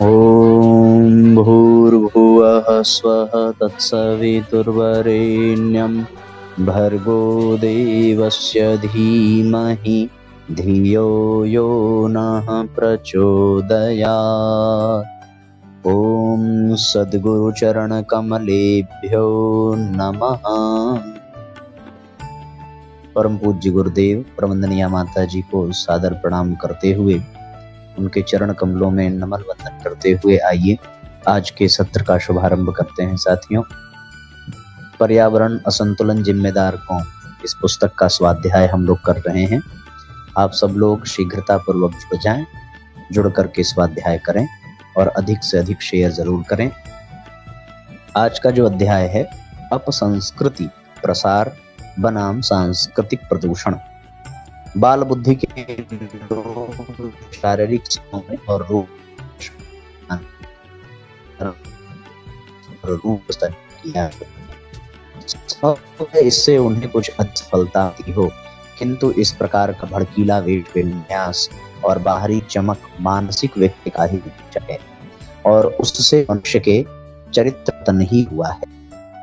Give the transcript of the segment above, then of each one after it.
ॐ भूर्भुवः स्वः तत्सवितुर्वरेण्यं भर्गो देवस्य धीमहि धियो यो नः प्रचोदयात्। ॐ सद्गुरुचरणकमलेभ्यो नमः। परम पूज्य गुरुदेव प्रवंदनीय माता जी को सादर प्रणाम करते हुए, उनके चरण कमलों में नमन वंदन करते हुए आइए आज के सत्र का शुभारंभ करते हैं। साथियों, पर्यावरण असंतुलन जिम्मेदार कौन, इस पुस्तक का स्वाध्याय हम लोग कर रहे हैं। आप सब लोग शीघ्रता पूर्वक जुड़ जाएं, जुड़ करके स्वाध्याय करें और अधिक से अधिक शेयर जरूर करें। आज का जो अध्याय है, अपसंस्कृति प्रसार बनाम सांस्कृतिक प्रदूषण। बाल बुद्धि के शारीरिक और रूप किया, इससे उन्हें कुछ असफलता आती हो, किंतु इस प्रकार का भड़कीला वेश विन्यास और बाहरी चमक मानसिक व्यक्ति का ही है और उससे मनुष्य के चरित्र तन ही हुआ है।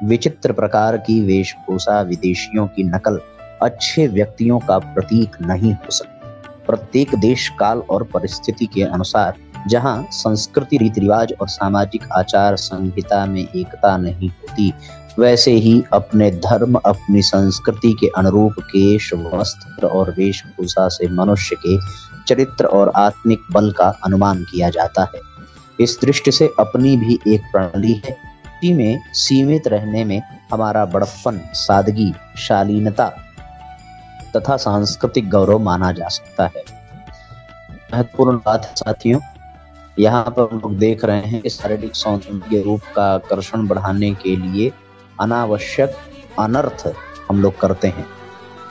विचित्र प्रकार की वेशभूषा विदेशियों की नकल अच्छे व्यक्तियों का प्रतीक नहीं हो सकती। प्रत्येक देश काल और परिस्थिति के अनुसार जहां संस्कृति रीति रिवाज और सामाजिक आचार संहिता में एकता नहीं होती, वैसे ही अपने धर्म अपनी संस्कृति के अनुरूप केश वस्त्र और वेशभूषा से मनुष्य के चरित्र और आत्मिक बल का अनुमान किया जाता है। इस दृष्टि से अपनी भी एक प्रणाली है, इसी में सीमित रहने में हमारा बड़प्पन, सादगी, शालीनता तथा सांस्कृतिक गौरव माना जा सकता है। महत्वपूर्ण बात है साथियों, यहाँ पर हम लोग देख रहे हैं कि शारीरिक सौंदर्य रूप का आकर्षण बढ़ाने के लिए अनावश्यक अनर्थ हम लोग करते हैं।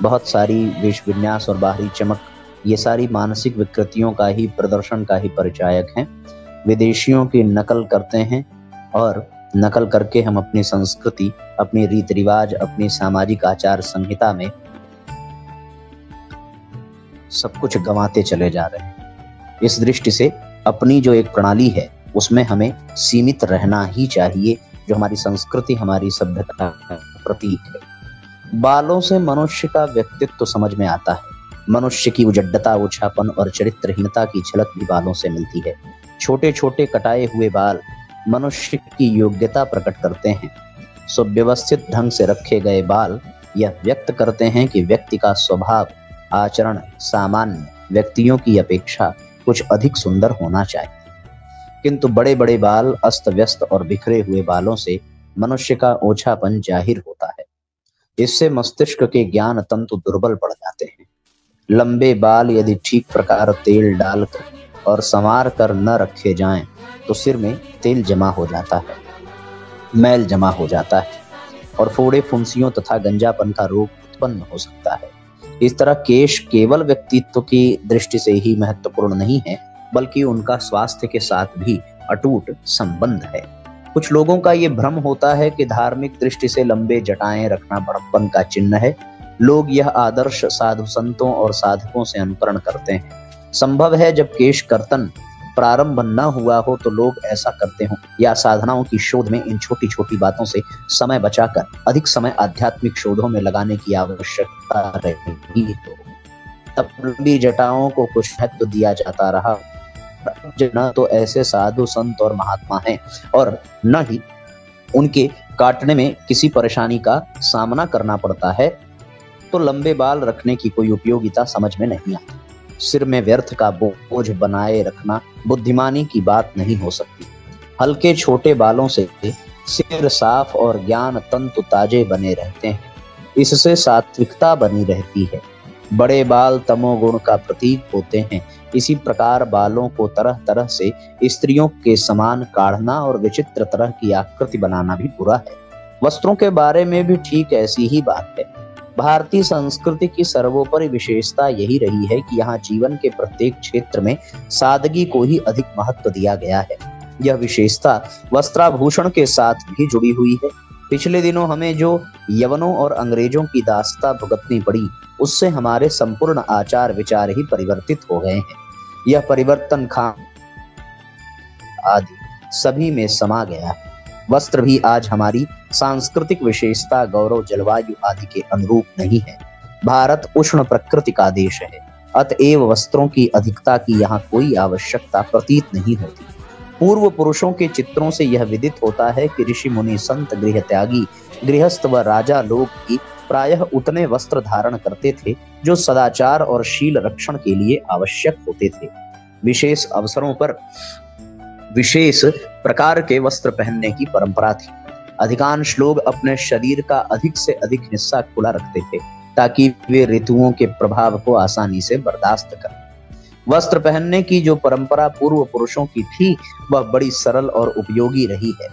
बहुत सारी वेश विन्यास और बाहरी चमक, ये सारी मानसिक विकृतियों का ही प्रदर्शन का ही परिचायक हैं। विदेशियों की नकल करते हैं और नकल करके हम अपनी संस्कृति, अपनी रीति रिवाज, अपनी सामाजिक आचार संहिता में सब कुछ गंवाते चले जा रहे हैं। इस दृष्टि से अपनी जो एक प्रणाली है उसमें हमें सीमित रहना ही चाहिए, जो हमारी संस्कृति, हमारी सभ्यता का प्रतीक है। बालों से मनुष्य का व्यक्तित्व समझ में आता है। मनुष्य की उजड्डता, ओछापन और चरित्रहीनता की झलक भी बालों से मिलती है। छोटे छोटे कटाए हुए बाल मनुष्य की योग्यता प्रकट करते हैं। सुव्यवस्थित ढंग से रखे गए बाल यह व्यक्त करते हैं कि व्यक्ति का स्वभाव, आचरण सामान्य व्यक्तियों की अपेक्षा कुछ अधिक सुंदर होना चाहिए। किंतु बड़े बड़े बाल, अस्त व्यस्त और बिखरे हुए बालों से मनुष्य का ओछापन जाहिर होता है। इससे मस्तिष्क के ज्ञान तंतु दुर्बल पड़ जाते हैं। लंबे बाल यदि ठीक प्रकार तेल डालकर और संवार कर न रखे जाएं, तो सिर में तेल जमा हो जाता है, मैल जमा हो जाता है और फोड़े, फुंसियों तथा गंजापन का रोग उत्पन्न हो सकता है। इस तरह केश केवल व्यक्तित्व की दृष्टि से ही महत्वपूर्ण नहीं है, बल्कि उनका स्वास्थ्य के साथ भी अटूट संबंध है। कुछ लोगों का ये भ्रम होता है कि धार्मिक दृष्टि से लंबे जटाएं रखना बड़प्पन का चिन्ह है। लोग यह आदर्श साधु संतों और साधकों से अनुकरण करते हैं। संभव है जब केश कर्तन प्रारंभ न हुआ हो तो लोग ऐसा करते हों, या साधनाओं की शोध में इन छोटी छोटी बातों से समय बचाकर अधिक समय आध्यात्मिक शोधों में लगाने की आवश्यकता रही हो। तब लंबी जटाओं को कुछ महत्व दिया जाता रहा। न तो ऐसे साधु संत और महात्मा हैं और न ही उनके काटने में किसी परेशानी का सामना करना पड़ता है, तो लंबे बाल रखने की कोई उपयोगिता समझ में नहीं आती। सिर में व्यर्थ का बोझ बनाए रखना बुद्धिमानी की बात नहीं हो सकती। हल्के छोटे बालों से सिर साफ और ज्ञान तंतु ताजे बने रहते हैं। इससे सात्विकता बनी रहती है। बड़े बाल तमोगुण का प्रतीक होते हैं। इसी प्रकार बालों को तरह तरह से स्त्रियों के समान काढ़ना और विचित्र तरह की आकृति बनाना भी बुरा है। वस्त्रों के बारे में भी ठीक ऐसी ही बात है। भारतीय संस्कृति की सर्वोपरि विशेषता यही रही है कि यहाँ जीवन के प्रत्येक क्षेत्र में सादगी को ही अधिक महत्व दिया गया है। यह विशेषता वस्त्राभूषण के साथ भी जुड़ी हुई है। पिछले दिनों हमें जो यवनों और अंग्रेजों की दास्ता भुगतनी पड़ी, उससे हमारे संपूर्ण आचार विचार ही परिवर्तित हो गए हैं। यह परिवर्तन आदि सभी में समा गया है। वस्त्र भी आज हमारी सांस्कृतिक विशेषता, गौरव, जलवायु आदि के अनुरूप नहीं है। भारत उष्ण प्रकृति का देश है, अतएव वस्त्रों की अधिकता की यहाँ कोई आवश्यकता प्रतीत नहीं होती। पूर्व पुरुषों के चित्रों से यह विदित होता है कि ऋषि मुनि, संत, गृह त्यागी, गृहस्थ व राजा लोग भी प्रायः उतने वस्त्र धारण करते थे जो सदाचार और शील रक्षण के लिए आवश्यक होते थे। विशेष अवसरों पर विशेष प्रकार के वस्त्र पहनने की परंपरा थी। अधिकांश लोग अपने शरीर का अधिक से अधिक हिस्सा खुला रखते थे ताकि वे ऋतुओं के प्रभाव को आसानी से बर्दाश्त करें। वस्त्र पहनने की जो परंपरा पूर्व पुरुषों की थी वह बड़ी सरल और उपयोगी रही है।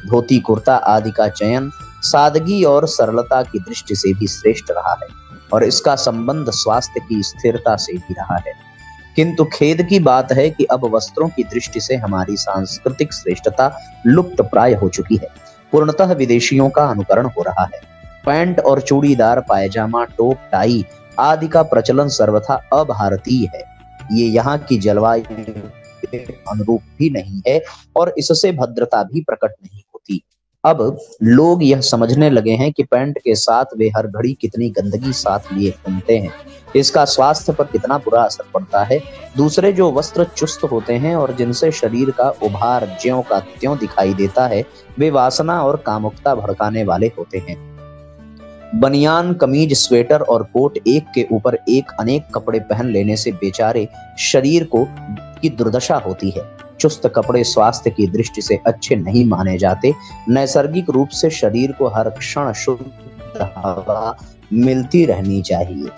धोती, कुर्ता आदि का चयन सादगी और सरलता की दृष्टि से भी श्रेष्ठ रहा है और इसका संबंध स्वास्थ्य की स्थिरता से भी रहा है। किंतु खेद की बात है कि अब वस्त्रों की दृष्टि से हमारी सांस्कृतिक श्रेष्ठता लुप्त प्राय हो चुकी है। पूर्णतः विदेशियों का अनुकरण हो रहा है। पैंट और चूड़ीदार पायजामा, टोप, टाई आदि का प्रचलन सर्वथा अभारतीय है। ये यहाँ की जलवायु के अनुरूप भी नहीं है और इससे भद्रता भी प्रकट नहीं होती। अब लोग यह समझने लगे हैं कि पैंट के साथ वे हर घड़ी कितनी गंदगी साथ लिए घूमते हैं, इसका स्वास्थ्य पर कितना बुरा असर पड़ता है। दूसरे जो वस्त्र चुस्त होते हैं और जिनसे शरीर का उभार ज्यों का त्यों दिखाई देता है, वे वासना और कामुकता भड़काने वाले होते हैं। बनियान, कमीज, स्वेटर और कोट एक के ऊपर एक अनेक कपड़े पहन लेने से बेचारे शरीर को की दुर्दशा होती है। चुस्त कपड़े स्वास्थ्य की दृष्टि से अच्छे नहीं माने जाते। नैसर्गिक रूप से शरीर को हर क्षण शुद्ध हवा मिलती रहनी चाहिए।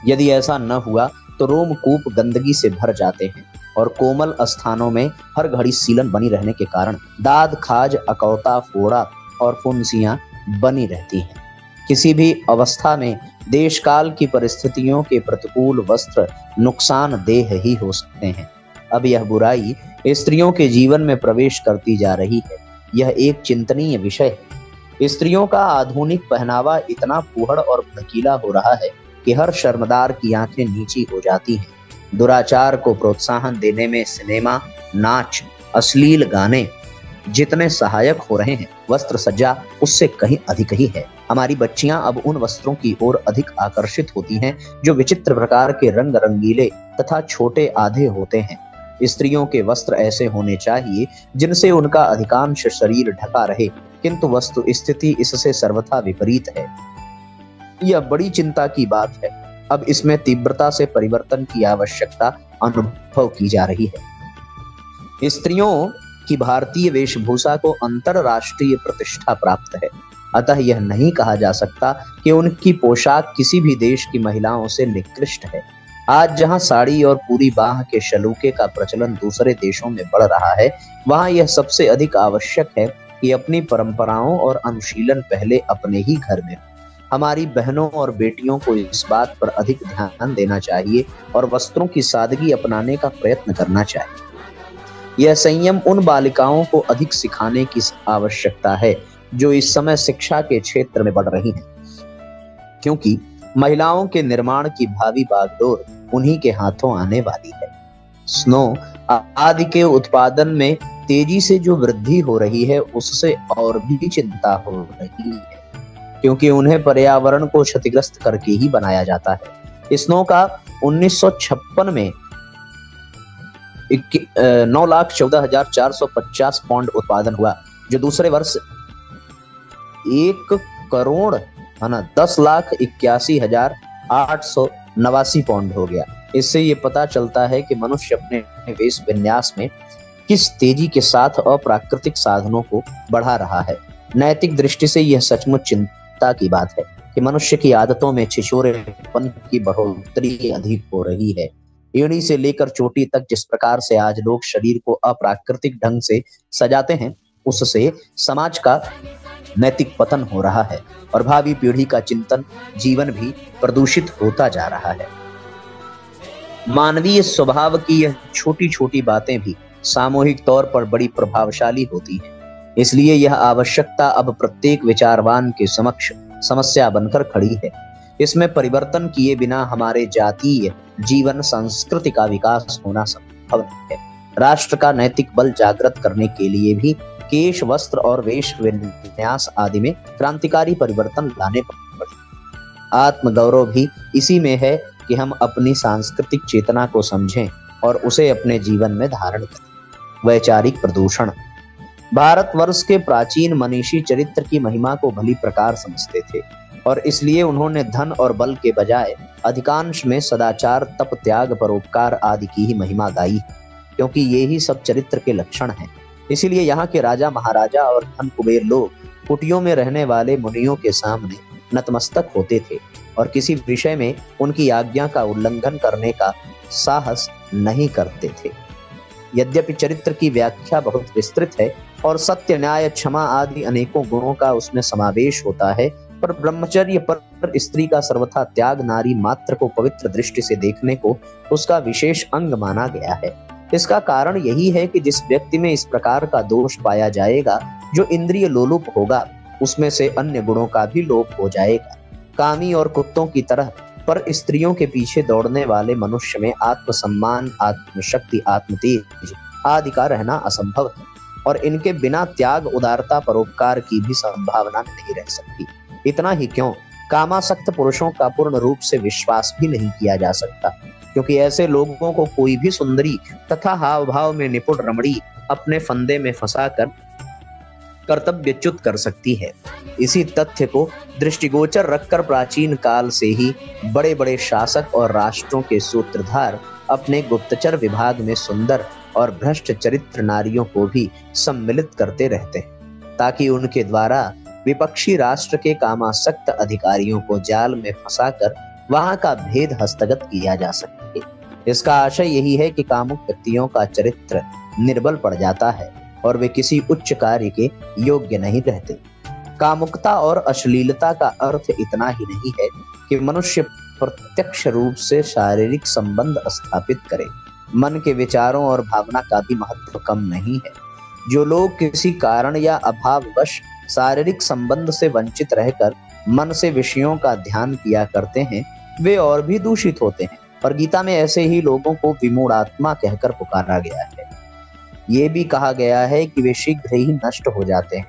यदि ऐसा न हुआ तो रोमकूप गंदगी से भर जाते हैं और कोमल स्थानों में हर घड़ी सीलन बनी रहने के कारण दाद, खाज, अकौता, फोड़ा और फुंसियां बनी रहती हैं। किसी भी अवस्था में देश काल की परिस्थितियों के प्रतिकूल वस्त्र नुकसानदेह ही हो सकते हैं। अब यह बुराई स्त्रियों के जीवन में प्रवेश करती जा रही है। यह एक चिंतनीय विषय है। स्त्रियों का आधुनिक पहनावा इतना फूहड़ और भड़कीला हो रहा है कि हर शर्मदार की आंखें नीची हो जाती हैं। दुराचार को प्रोत्साहन देने में सिनेमा, नाच, अश्लील गाने जितने सहायक हो रहे हैं, वस्त्र सज्जा उससे कहीं अधिक ही है। हमारी बच्चियां अब उन वस्त्रों की ओर अधिक आकर्षित होती हैं जो विचित्र प्रकार के रंग रंगीले तथा छोटे आधे होते हैं। स्त्रियों के वस्त्र ऐसे होने चाहिए जिनसे उनका अधिकांश शरीर ढका रहे, किंतु वस्तु स्थिति इससे सर्वथा विपरीत है। यह बड़ी चिंता की बात है। अब इसमें तीव्रता से परिवर्तन की आवश्यकता अनुभव की जा रही है। स्त्रियों की भारतीय वेशभूषा को अंतरराष्ट्रीय प्रतिष्ठा प्राप्त है, अतः यह नहीं कहा जा सकता कि उनकी पोशाक किसी भी देश की महिलाओं से निकृष्ट है। आज जहां साड़ी और पूरी बाह के शलूके का प्रचलन दूसरे देशों में बढ़ रहा है, वहां यह सबसे अधिक आवश्यक है कि अपनी परंपराओं और अनुशीलन पहले अपने ही घर में। हमारी बहनों और बेटियों को इस बात पर अधिक ध्यान देना चाहिए और वस्त्रों की सादगी अपनाने का प्रयत्न करना चाहिए। यह संयम उन बालिकाओं को अधिक सिखाने की आवश्यकता है जो इस समय शिक्षा के क्षेत्र में बढ़ रही हैं, क्योंकि महिलाओं के निर्माण की भावी बागडोर उन्हीं के हाथों आने वाली है। स्नो आदि के उत्पादन में तेजी से जो वृद्धि हो रही है, उससे और भी चिंता हो रही है, क्योंकि उन्हें पर्यावरण को क्षतिग्रस्त करके ही बनाया जाता है। स्नो का 1956 में 9,14,450 पाउंड उत्पादन हुआ, जो दूसरे वर्ष 1,10,81,889 पाउंड हो गया। इससे ये पता चलता है कि मनुष्य अपने वेश विन्यास में किस तेजी के साथ अप्राकृतिक साधनों को बढ़ा रहा है। नैतिक दृष्टि से यह सचमुच चिंता की बात है कि मनुष्य की आदतों में छिछोरेपन की बढ़ोतरी अधिक हो रही है। एड़ी से लेकर चोटी तक जिस प्रकार से आज लोग शरीर को अप्राकृतिक ढंग से सजाते हैं, उससे समाज का नैतिक पतन हो रहा है और भावी पीढ़ी का चिंतन, जीवन भी प्रदूषित होता जा रहा है। मानवीय स्वभाव की यह छोटी छोटी बातें भी सामूहिक तौर पर बड़ी प्रभावशाली होती हैं। इसलिए यह आवश्यकता अब प्रत्येक विचारवान के समक्ष समस्या बनकर खड़ी है। इसमें परिवर्तन किए बिना हमारे जातीय जीवन संस्कृति का विकास होना संभव नहीं है। राष्ट्र का नैतिक बल जागृत करने के लिए भी केश, वस्त्र और वेश विन्यास आदि में क्रांतिकारी परिवर्तन लाने पड़े। आत्मगौरव भी इसी में है कि हम अपनी सांस्कृतिक चेतना को समझें और उसे अपने जीवन में धारण करें। वैचारिक प्रदूषण। भारतवर्ष के प्राचीन मनीषी चरित्र की महिमा को भली प्रकार समझते थे और इसलिए उन्होंने धन और बल के बजाय अधिकांश में सदाचार, तप, त्याग, परोपकार आदि की ही महिमा गाई, क्योंकि ये ही सब चरित्र के लक्षण हैं। इसीलिए यहाँ के राजा, महाराजा और धन कुबेर लोग कुटियों में रहने वाले मुनियों के सामने नतमस्तक होते थे और किसी विषय में उनकी आज्ञा का उल्लंघन करने का साहस नहीं करते थे। यद्यपि चरित्र की व्याख्या बहुत विस्तृत है और सत्य, न्याय, क्षमा आदि अनेकों गुणों का उसमें समावेश होता है, पर ब्रह्मचर्य पर स्त्री का सर्वथा त्याग, नारी मात्र को पवित्र दृष्टि से देखने को उसका विशेष अंग माना गया है। इसका कारण यही है कि जिस व्यक्ति में इस प्रकार का दोष पाया जाएगा, जो इंद्रिय लोलुप होगा, उसमें से अन्य गुणों का भी लोप हो जाएगा। कामी और कुत्तों की तरह पर स्त्रियों के पीछे दौड़ने वाले मनुष्य में आत्मसम्मान, आत्मशक्ति, आत्मतेज आदि का रहना असंभव है और इनके बिना त्याग, उदारता, परोपकार की भी संभावना नहीं रह सकती। इतना ही क्यों, कामासक्त पुरुषों का पूर्ण रूप से विश्वास भी नहीं किया जा सकता, क्योंकि ऐसे लोगों को कोई भी सुंदरी तथा हाव भाव में निपुण रमणी अपने फंदे में फंसाकर कर्तव्यच्युत कर सकती है। इसी तथ्य को दृष्टिगोचर रखकर प्राचीन काल से ही बड़े बड़े शासक और राष्ट्रों के सूत्रधार अपने गुप्तचर विभाग में सुंदर और भ्रष्ट चरित्र नारियों को भी सम्मिलित करते रहते हैं, ताकि उनके द्वारा विपक्षी राष्ट्र के कामासक्त अधिकारियों को जाल में फंसाकर वहां का भेद हस्तगत किया जा सके। इसका आशय यही है कि कामुक व्यक्तियों का चरित्र निर्बल पड़ जाता है और वे किसी उच्च कार्य के योग्य नहीं रहते। कामुकता और अश्लीलता का अर्थ इतना ही नहीं है कि मनुष्य प्रत्यक्ष रूप से शारीरिक संबंध स्थापित करे। मन के विचारों और भावना का भी महत्व कम नहीं है। जो लोग किसी कारण या अभाववश शारीरिक संबंध से वंचित रहकर मन से विषयों का ध्यान किया करते हैं, वे और भी दूषित होते हैं और गीता में ऐसे ही लोगों को विमूढ़ात्मा कहकर पुकारा गया है। ये भी कहा गया है कि वे शीघ्र ही नष्ट हो जाते हैं।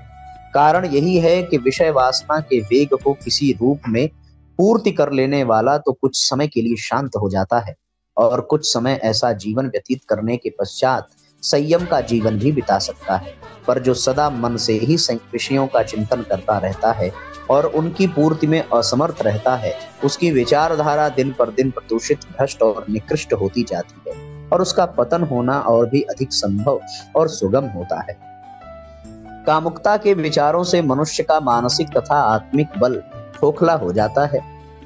कारण यही है कि विषय वासना के वेग को किसी रूप में पूर्ति कर लेने वाला तो कुछ समय के लिए शांत हो जाता है और कुछ समय ऐसा जीवन व्यतीत करने के पश्चात संयम का जीवन भी बिता सकता है, पर जो सदा मन से ही विषयों का चिंतन करता रहता है और उनकी पूर्ति में असमर्थ रहता है, उसकी विचारधारा दिन पर दिन प्रदूषित, भ्रष्ट और निकृष्ट होती जाती है और उसका पतन होना और भी अधिक संभव और सुगम होता है। कामुकता के विचारों से मनुष्य का मानसिक तथा आत्मिक बल खोखला हो जाता है।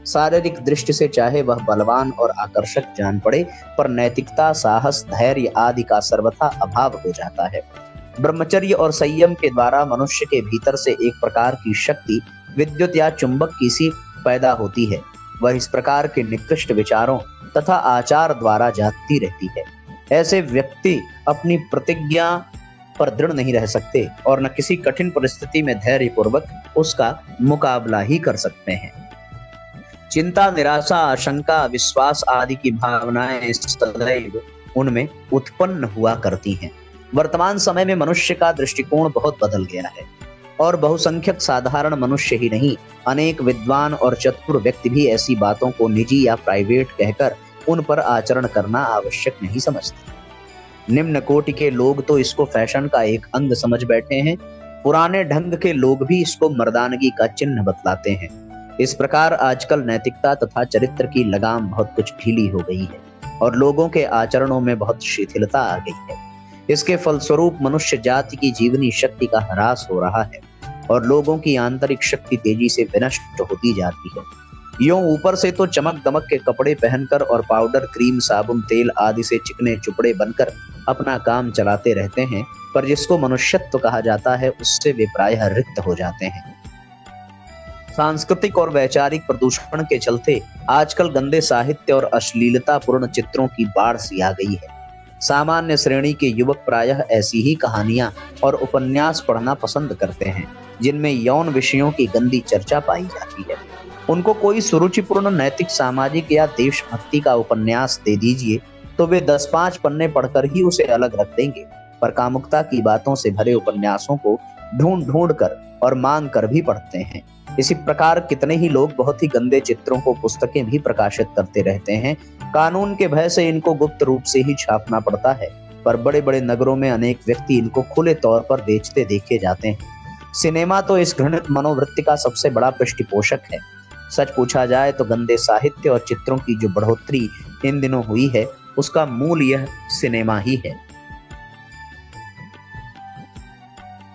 शारीरिक दृष्टि से चाहे वह बलवान और आकर्षक जान पड़े, पर नैतिकता, साहस, धैर्य आदि का सर्वथा अभाव हो जाता है। ब्रह्मचर्य और संयम के द्वारा मनुष्य के भीतर से एक प्रकार की शक्ति विद्युत या चुंबक की सी पैदा होती है। वह इस प्रकार के निकृष्ट विचारों तथा आचार द्वारा जाती रहती है। ऐसे व्यक्ति अपनी प्रतिज्ञा पर दृढ़ नहीं रह सकते और न किसी कठिन परिस्थिति में धैर्य पूर्वक उसका मुकाबला ही कर सकते हैं। चिंता, निराशा, आशंका, विश्वास आदि की भावनाएं सदैव उनमें उत्पन्न हुआ करती हैं। वर्तमान समय में मनुष्य का दृष्टिकोण बहुत बदल गया है और बहुसंख्यक साधारण मनुष्य ही नहीं, अनेक विद्वान और चतुर व्यक्ति भी ऐसी बातों को निजी या प्राइवेट कहकर उन पर आचरण करना आवश्यक नहीं समझते। निम्न कोटि के लोग तो इसको फैशन का एक अंग समझ बैठे हैं। पुराने ढंग के लोग भी इसको मर्दानगी का चिन्ह बतलाते हैं। इस प्रकार आजकल नैतिकता तथा चरित्र की लगाम बहुत कुछ ढीली हो गई है और लोगों के आचरणों में बहुत शिथिलता आ गई है। इसके फलस्वरूप मनुष्य जाति की जीवनी शक्ति का ह्रास हो रहा है और लोगों की आंतरिक शक्ति तेजी से विनष्ट होती जाती है। यूं ऊपर से तो चमक दमक के कपड़े पहनकर और पाउडर, क्रीम, साबुन, तेल आदि से चिकने चुपड़े बनकर अपना काम चलाते रहते हैं, पर जिसको मनुष्यत्व कहा जाता है उससे वे प्रायः रिक्त हो जाते हैं। सांस्कृतिक और वैचारिक प्रदूषण के चलते आजकल गंदे साहित्य और अश्लीलता पूर्ण चित्रों की बाढ़ सी आ गई है। सामान्य श्रेणी के युवक प्रायः ऐसी ही कहानियां और उपन्यास पढ़ना पसंद करते हैं जिनमें यौन विषयों की गंदी चर्चा पाई जाती है। उनको कोई सुरुचिपूर्ण नैतिक, सामाजिक या देशभक्ति का उपन्यास दे दीजिए तो वे 10-5 पन्ने पढ़कर ही उसे अलग रख देंगे, पर कामुकता की बातों से भरे उपन्यासों को ढूंढ ढूंढ कर और मांग कर भी पढ़ते हैं। इसी प्रकार कितने ही लोग बहुत ही गंदे चित्रों को पुस्तकें भी प्रकाशित करते रहते हैं। कानून के भय से इनको गुप्त रूप से ही छापना पड़ता है, पर बड़े बड़े नगरों में अनेक व्यक्ति इनको खुले तौर पर बेचते देखे जाते हैं। सिनेमा तो इस घृणित मनोवृत्ति का सबसे बड़ा पृष्ठपोषक है। सच पूछा जाए तो गंदे साहित्य और चित्रों की जो बढ़ोतरी इन दिनों हुई है, उसका मूल यह सिनेमा ही है।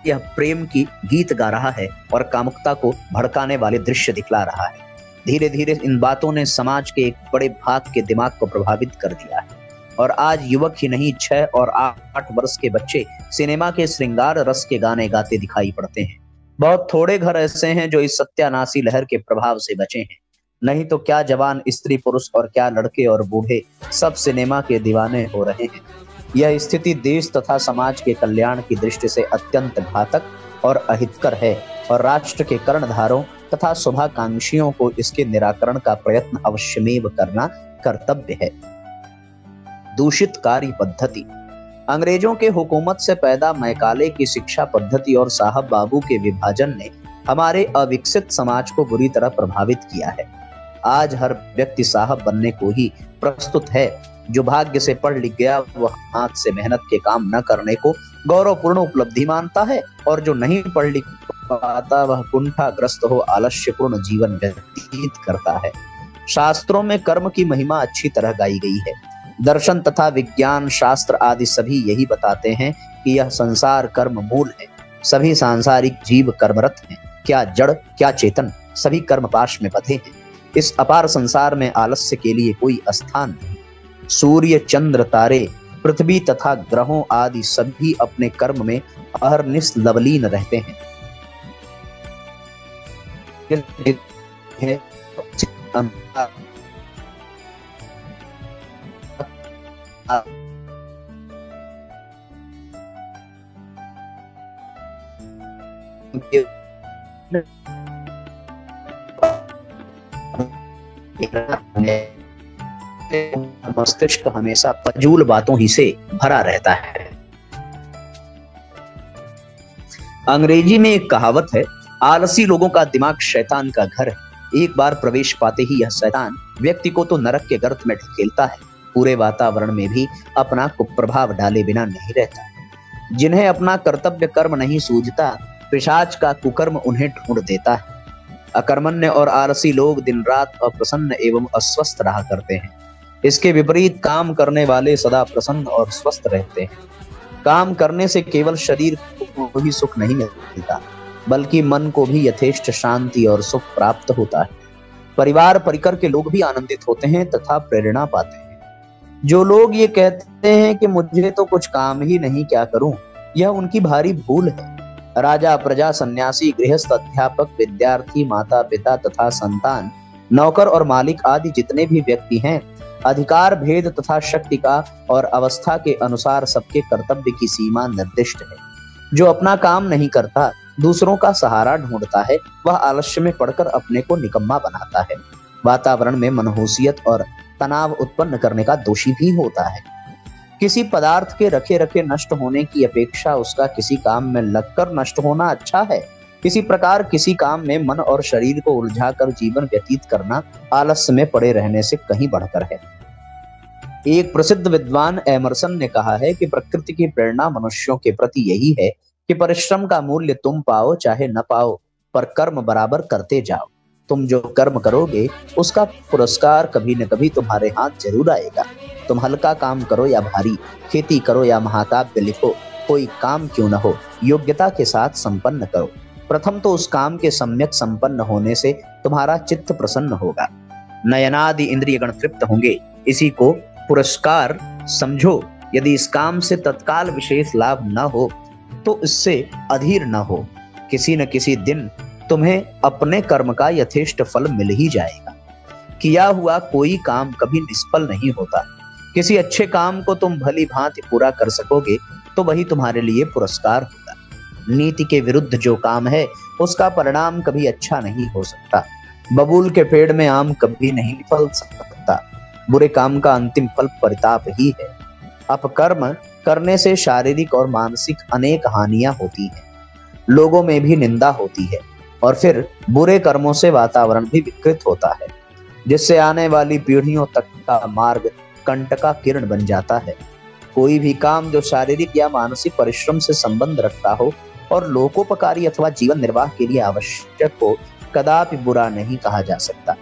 यह प्रेम की गीत गा रहा है और कामुकता को भड़काने वाले दृश्य दिखला रहा है। धीरे धीरे इन बातों ने समाज के एक बड़े भाग के दिमाग को प्रभावित कर दिया है, और आज युवक ही नहीं 6 और 8 वर्ष के बच्चे सिनेमा के श्रृंगार रस के गाने गाते दिखाई पड़ते हैं। बहुत थोड़े घर ऐसे हैं जो इस सत्यानाशी लहर के प्रभाव से बचे हैं, नहीं तो क्या जवान स्त्री पुरुष और क्या लड़के और बूढ़े सब सिनेमा के दीवाने हो रहे हैं। यह स्थिति देश तथा समाज के कल्याण की दृष्टि से अत्यंत घातक और अहितकर है, और राष्ट्र के कर्णधारों तथा शुभाकांक्षियों को इसके निराकरण का प्रयत्न अवश्यमेव करना कर्तव्य है। दूषित कार्य पद्धति। अंग्रेजों के हुकूमत से पैदा मैकाले की शिक्षा पद्धति और साहब बाबू के विभाजन ने हमारे अविकसित समाज को बुरी तरह प्रभावित किया है। आज हर व्यक्ति साहब बनने को ही प्रस्तुत है। जो भाग्य से पढ़ लिख गया वह हाथ से मेहनत के काम न करने को गौरवपूर्ण उपलब्धि मानता है, और जो नहीं पढ़ लिख पाता वह कुंठाग्रस्त हो आलस्यपूर्ण जीवन व्यतीत करता है। शास्त्रों में कर्म की महिमा अच्छी तरह गाई गई है। दर्शन तथा विज्ञान शास्त्र आदि सभी यही बताते हैं कि यह संसार कर्म मूल है। सभी सांसारिक जीव कर्मरत हैं, क्या जड़ क्या चेतन, सभी कर्म पाश में बंधे हैं। इस अपार संसार में आलस्य के लिए कोई स्थान नहीं। सूर्य चंद्र तारे पृथ्वी तथा ग्रहों आदि सभी अपने कर्म में अहरनिश लवलीन रहते हैं। मस्तिष्क हमेशा फजूल बातों ही से भरा रहता है। अंग्रेजी में एक कहावत है, आलसी लोगों का दिमाग शैतान का घर है। एक बार प्रवेश पाते ही यह शैतान व्यक्ति को तो नरक के गर्त में ढकेलता है, पूरे वातावरण में भी अपना कुप्रभाव डाले बिना नहीं रहता। जिन्हें अपना कर्तव्य कर्म नहीं सूझता, पिशाच का कुकर्म उन्हें ढूंढ देता है। अकर्मण्य और आलसी लोग दिन रात अप्रसन्न एवं अस्वस्थ रहा करते हैं। इसके विपरीत काम करने वाले सदा प्रसन्न और स्वस्थ रहते हैं। काम करने से केवल शरीर को ही सुख नहीं मिलता, बल्कि मन को भी यथेष्ट शांति और सुख प्राप्त होता है। परिवार परिकर के लोग भी आनंदित होते हैं तथा प्रेरणा पाते हैं। जो लोग ये कहते हैं कि मुझे तो कुछ काम ही नहीं, क्या करूं, यह उनकी भारी भूल है। राजा प्रजा सन्यासी गृहस्थ अध्यापक विद्यार्थी माता पिता तथा संतान नौकर और मालिक आदि जितने भी व्यक्ति हैं, अधिकार भेद तथा शक्ति का और अवस्था के अनुसार सबके कर्तव्य की सीमा निर्दिष्ट है। जो अपना काम नहीं करता, दूसरों का सहारा ढूंढता है, वह आलस्य में पड़कर अपने को निकम्मा बनाता है। वातावरण में मनहूसियत और तनाव उत्पन्न करने का दोषी भी होता है। किसी पदार्थ के रखे रखे नष्ट होने की अपेक्षा उसका किसी काम में लगकर नष्ट होना अच्छा है। इसी प्रकार किसी काम में मन और शरीर को उलझाकर जीवन व्यतीत करना आलस्य में पड़े रहने से कहीं बढ़कर है। एक प्रसिद्ध विद्वान एमरसन ने कहा है कि प्रकृति की प्रेरणा मनुष्यों के प्रति यही है कि परिश्रम का मूल्य तुम पाओ चाहे न पाओ, पर कर्म बराबर करते जाओ। तुम जो कर्म करोगे उसका पुरस्कार कभी न कभी तुम्हारे हाथ जरूर आएगा। तुम हल्का काम करो या भारी, खेती करो या महाकाव्य लिखो, कोई काम क्यों न हो, योग्यता के साथ संपन्न करो। प्रथम तो उस काम के सम्यक संपन्न होने से तुम्हारा चित्त प्रसन्न होगा, नयनादि इंद्रिय गण तृप्त होंगे। इसी को पुरस्कार समझो। यदि इस काम से तत्काल विशेष लाभ न हो तो इससे अधीर न हो। किसी न किसी दिन तुम्हें अपने कर्म का यथेष्ट फल मिल ही जाएगा। किया हुआ कोई काम कभी निष्फल नहीं होता। किसी अच्छे काम को तुम भली भांति पूरा कर सकोगे तो वही तुम्हारे लिए पुरस्कार होगा। नीति के विरुद्ध जो काम है उसका परिणाम कभी अच्छा नहीं हो सकता। बबूल के पेड़ में आम कभी नहीं फल सकता। बुरे काम का अंतिम फल परिताप ही है। अपकर्म करने से शारीरिक और मानसिक अनेक हानियां होती हैं, लोगों में भी निंदा होती है और फिर बुरे कर्मों से वातावरण भी विकृत होता है, जिससे आने वाली पीढ़ियों तक का मार्ग कंटका किरण बन जाता है। कोई भी काम जो शारीरिक या मानसिक परिश्रम से संबंध रखता हो और लोकोपकारी अथवा जीवन निर्वाह के लिए आवश्यक हो, कदापि बुरा नहीं कहा जा सकता,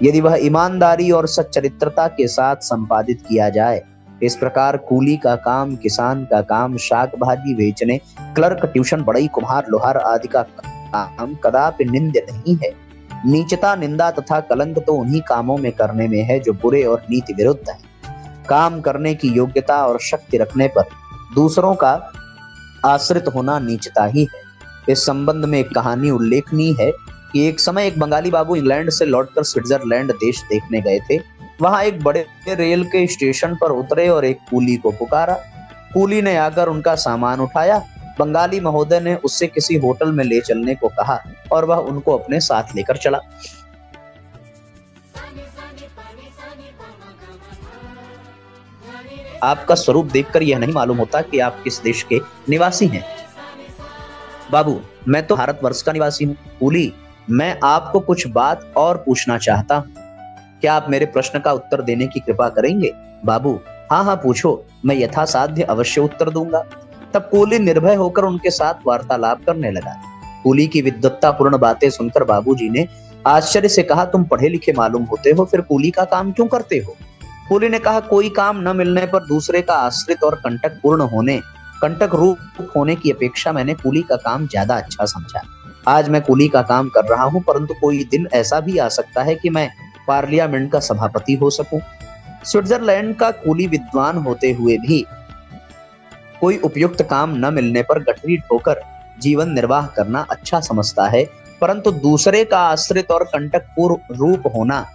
यदि वह ईमानदारी और सच्चरित्रता के साथ संपादित किया जाए। इस प्रकार कूली का काम, किसान का काम, शाक भाजी बेचने, क्लर्क, ट्यूशन बढ़ई, कुम्हार, लोहार आदि का काम कदापि निंद्य नहीं है। नीचता, निंदा तथा कलंक तो उन्हीं कामों में करने में है जो बुरे और नीति विरुद्ध है। काम करने की योग्यता और शक्ति रखने पर दूसरों का आश्रित होना नीचता ही है। इस संबंध में एक कहानी उल्लेखनीय है कि एक समय एक बंगाली बाबू इंग्लैंड से लौटकर स्विट्जरलैंड देश देखने गए थे। वहां एक बड़े रेल के स्टेशन पर उतरे और एक कूली को पुकारा। कूली ने आकर उनका सामान उठाया। बंगाली महोदय ने उससे किसी होटल में ले चलने को कहा और वह उनको अपने साथ लेकर चला। आपका स्वरूप देखकर यह नहीं मालूम होता कि आप किस देश के निवासी हैं। बाबू, मैं तो भारतवर्ष का निवासी हूँ। कूली, मैं आपको कुछ बात और पूछना चाहता हूँ, क्या आप मेरे प्रश्न का उत्तर देने की कृपा करेंगे? बाबू, हाँ हाँ पूछो, मैं यथासाध्य अवश्य उत्तर दूंगा। तब कूली निर्भय होकर उनके साथ वार्तालाप करने लगा। कूली की विद्वत्तापूर्ण बातें सुनकर बाबूजी ने आश्चर्य से कहा, तुम पढ़े लिखे मालूम होते हो, फिर कूली का काम क्यों करते हो? कूली ने कहा, कोई काम न मिलने पर दूसरे का आश्रित और कंटक रूप होने की अपेक्षा मैंने कूली का काम ज्यादा अच्छा समझा। आज मैं कूली का काम कर रहा हूँ, परंतु कोई दिन ऐसा भी आ सकता है कि मैं पार्लियामेंट का सभापति हो सकूं। स्विट्जरलैंड का कूली विद्वान होते हुए भी कोई उपयुक्त काम न मिलने पर गठरी ठोकर जीवन निर्वाह करना अच्छा समझता है, परंतु दूसरे का आश्रित और कंटकपूर्ण रूप होना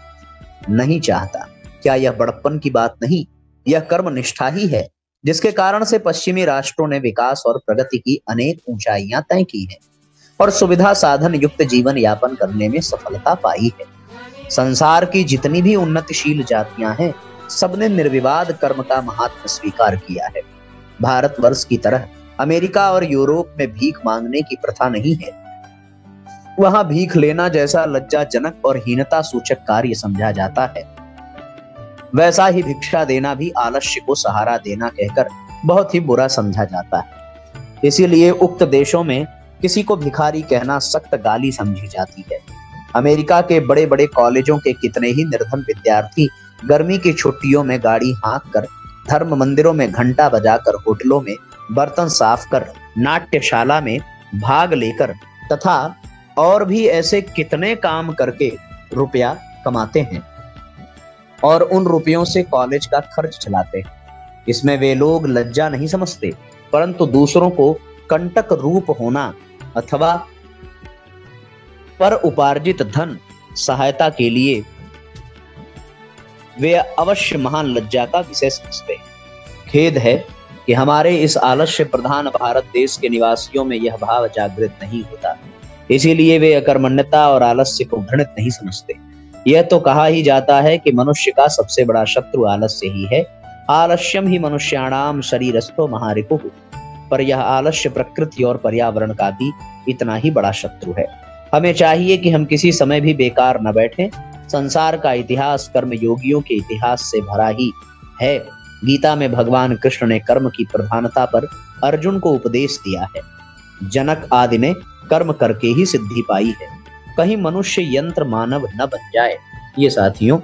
नहीं चाहता। क्या यह बड़प्पन की बात नहीं, यह कर्म निष्ठा ही है, जिसके कारण से पश्चिमी राष्ट्रों ने विकास और प्रगति की अनेक ऊंचाइयां तय की हैं और सुविधा साधन युक्त जीवन यापन करने में सफलता पाई है। संसार की जितनी भी उन्नतिशील जातियां हैं, सबने निर्विवाद कर्म का महात्म्य स्वीकार किया है। भारतवर्ष की तरह अमेरिका और यूरोप में भीख मांगने की प्रथा नहीं है। वहां भीख लेना जैसा लज्जाजनक और हीनता सूचक कार्य समझा जाता है, वैसा ही भिक्षा देना भी आलस्य को सहारा देना कहकर बहुत ही बुरा समझा जाता है। इसीलिए उक्त देशों में किसी को भिखारी कहना सख्त गाली समझी जाती है। अमेरिका के बड़े बड़े कॉलेजों के कितने ही निर्धन विद्यार्थी गर्मी की छुट्टियों में गाड़ी हाँक कर, धर्म मंदिरों में घंटा बजाकर, होटलों में बर्तन साफ कर, नाट्यशाला में भाग लेकर तथा और भी ऐसे कितने काम करके रुपया कमाते हैं और उन रुपयों से कॉलेज का खर्च चलाते हैं। इसमें वे लोग लज्जा नहीं समझते, परंतु दूसरों को कंटक रूप होना अथवा पर उपार्जित धन सहायता के लिए वे अवश्य महान लज्जा का विषय समझते हैं। खेद है कि हमारे इस आलस्य प्रधान भारत देश के निवासियों में यह भाव जागृत नहीं होता, इसीलिए वे अकर्मण्यता और आलस्य को घृणित नहीं समझते। यह तो कहा ही जाता है कि मनुष्य का सबसे बड़ा शत्रु आलस्य ही है। आलस्यम ही मनुष्याणाम शरीरस्थो महारिपुः, पर यह आलस्य प्रकृति और पर्यावरण का भी इतना ही बड़ा शत्रु है। हमें चाहिए कि हम किसी समय भी बेकार न बैठें। संसार का इतिहास कर्म योगियों के इतिहास से भरा ही है। गीता में भगवान कृष्ण ने कर्म की प्रधानता पर अर्जुन को उपदेश दिया है। जनक आदि ने कर्म करके ही सिद्धि पाई है। कहीं मनुष्य यंत्र मानव न बन जाए। ये साथियों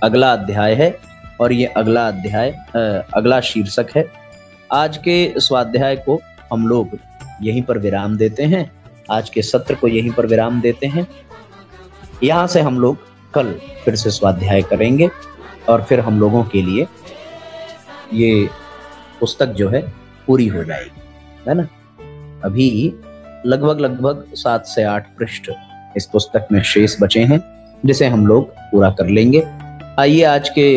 अगला अध्याय है और ये अगला शीर्षक है। आज के स्वाध्याय को हम लोग यहीं पर विराम देते हैं। आज के सत्र को यहीं पर विराम देते हैं। यहाँ से हम लोग कल फिर से स्वाध्याय करेंगे और फिर हम लोगों के लिए ये पुस्तक जो है पूरी हो जाएगी, है ना। अभी लगभग 7 से 8 पृष्ठ इस पुस्तक में शेष बचे हैं, जिसे हम लोग पूरा कर लेंगे। आइए आज के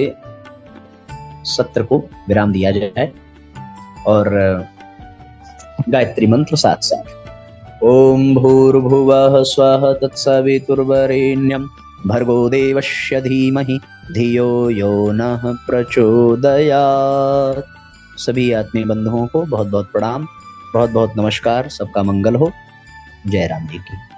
सत्र को विराम दिया जाए और गायत्री मंत्र साथ साथ। ओम भूर्भुवः स्वः तत्सवितुर्वरेण्यं भर्गो देवस्य धीमहि धियो यो नः प्रचोदयात्। सभी आत्मीय बंधुओं को बहुत बहुत प्रणाम, बहुत बहुत नमस्कार। सबका मंगल हो। जय राम जी की।